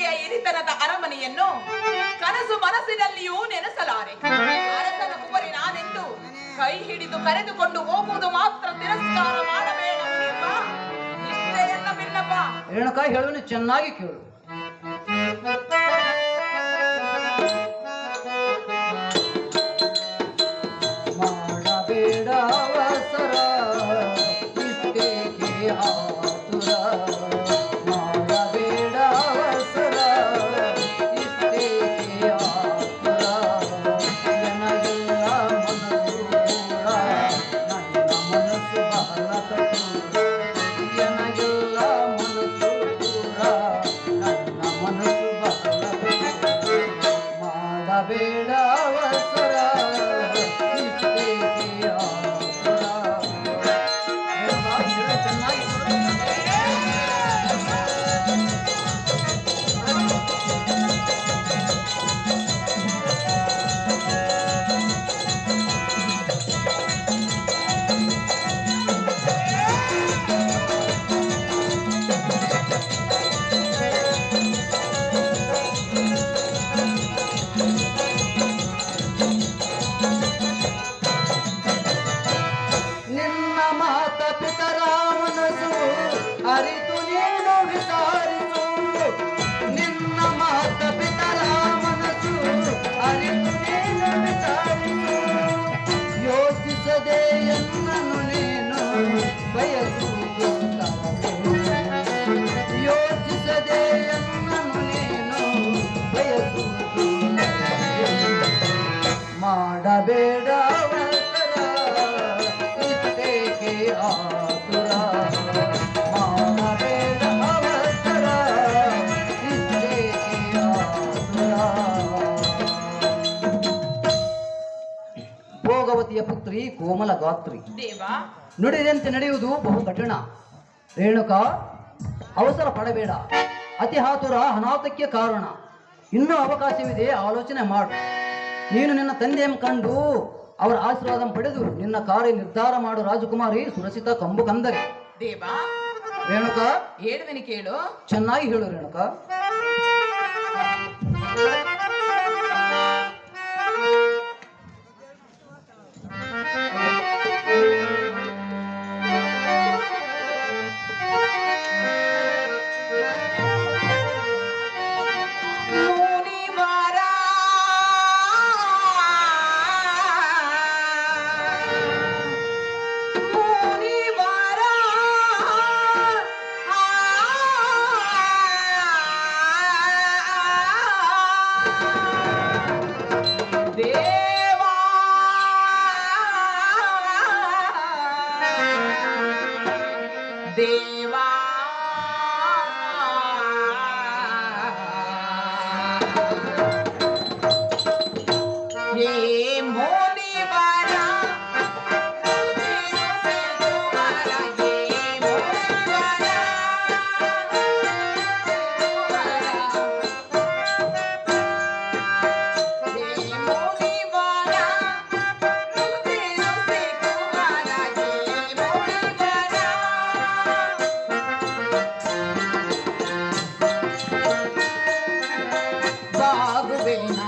ಶ್ರೀದೇವಿಯ ಹಿರಿತನದ ಅರಮನೆಯನ್ನು ಕನಸು ಮನಸ್ಸಿನಲ್ಲಿಯೂ ನೆನೆಸಲಾರೆ. ಅರಸನ ಕುವರಿ ನಾನೆಂದು ಕೈ ಹಿಡಿದು ಕರೆದುಕೊಂಡು ಹೋಗುವುದು ಮಾತ್ರ ತಿರಸ್ಕಾರ ಮಾಡಬೇಡ ಮುನಿಯಪ್ಪ. ಇಷ್ಟೇ ಎಲ್ಲ ಬಿಲ್ಲಪ್ಪ. ರೇಣುಕಾ ಹೇಳುವನು ಚೆನ್ನಾಗಿ ಕೇಳು. ಮಾಡಬೇಡ ಅವಸರ ಇಷ್ಟೇಕೆ ಆತುರ, ಮಾಡಬೇಡ ಅವಸರ ಇಷ್ಟೇಕೆ ಆತುರ, ನನಗೆಲ್ಲ ಮನಸ್ಸು ದೂರ, ನನ್ನ ಮನಸ್ಸು ಬಹಳ ಕಠೋರ, ನನಗೆಲ್ಲ ಮನಸ್ಸು ದೂರ, ನನ್ನ ಮನಸ್ಸು ಬಹಳ ಕಠೋರ, ಮಾಡಬೇಡ ಅವಸರ ಅರಿತು ನೀನು ವಿಚಾರಿಸು, ನಿನ್ನ ಮಾತ ಪಿತರ ಮನಸ್ಸು ಅರಿತು ನೀನು ವಿಚಾರಿಸು, ಯೋಚಿಸದೆ ಎನ್ನನು ನೀನು ಬಯಸುವುದು ತರಬೇನು, ಯೋಚಿಸದೆ ಎನ್ನನು ನೀನು ಬಯಸುವುದು ಮಾಡಬೇಡ ಅವಸರ ಇಷ್ಟೇಕೆ ಆತುರ, ಭೋಗವತಿಯ ಪುತ್ರಿ ಕೋಮಲ ಗಾತ್ರಿ, ನುಡಿದಂತೆ ನಡೆಯುವುದು ಬಹು ಕಠಿಣ. ರೇಣುಕಾ ಅವಸರ ಪಡಬೇಡ, ಅತಿ ಆತುರ ಅನಾಹುತಕ್ಕೆ ಕಾರಣ. ಇನ್ನೂ ಅವಕಾಶವಿದೆ, ಆಲೋಚನೆ ಮಾಡು. ನೀನು ನಿನ್ನ ತಂದೆಯನ್ನು ಕಂಡು ಅವರ ಆಶೀರ್ವಾದ ಪಡೆದು ನಿನ್ನ ಕಾರ್ಯ ನಿರ್ಧಾರ ಮಾಡು. ರಾಜಕುಮಾರಿ ಸುರಸಿತ ಕಂಬು ಕಂದರಿ. ದೇವಾ ರೇಣುಕಾ ಹೇಳುವೆನಿ ಕೇಳು. ಚೆನ್ನಾಗಿ ಹೇಳು ರೇಣುಕಾ. ದೇವಾ ಬಾಗುವೆ ನಾ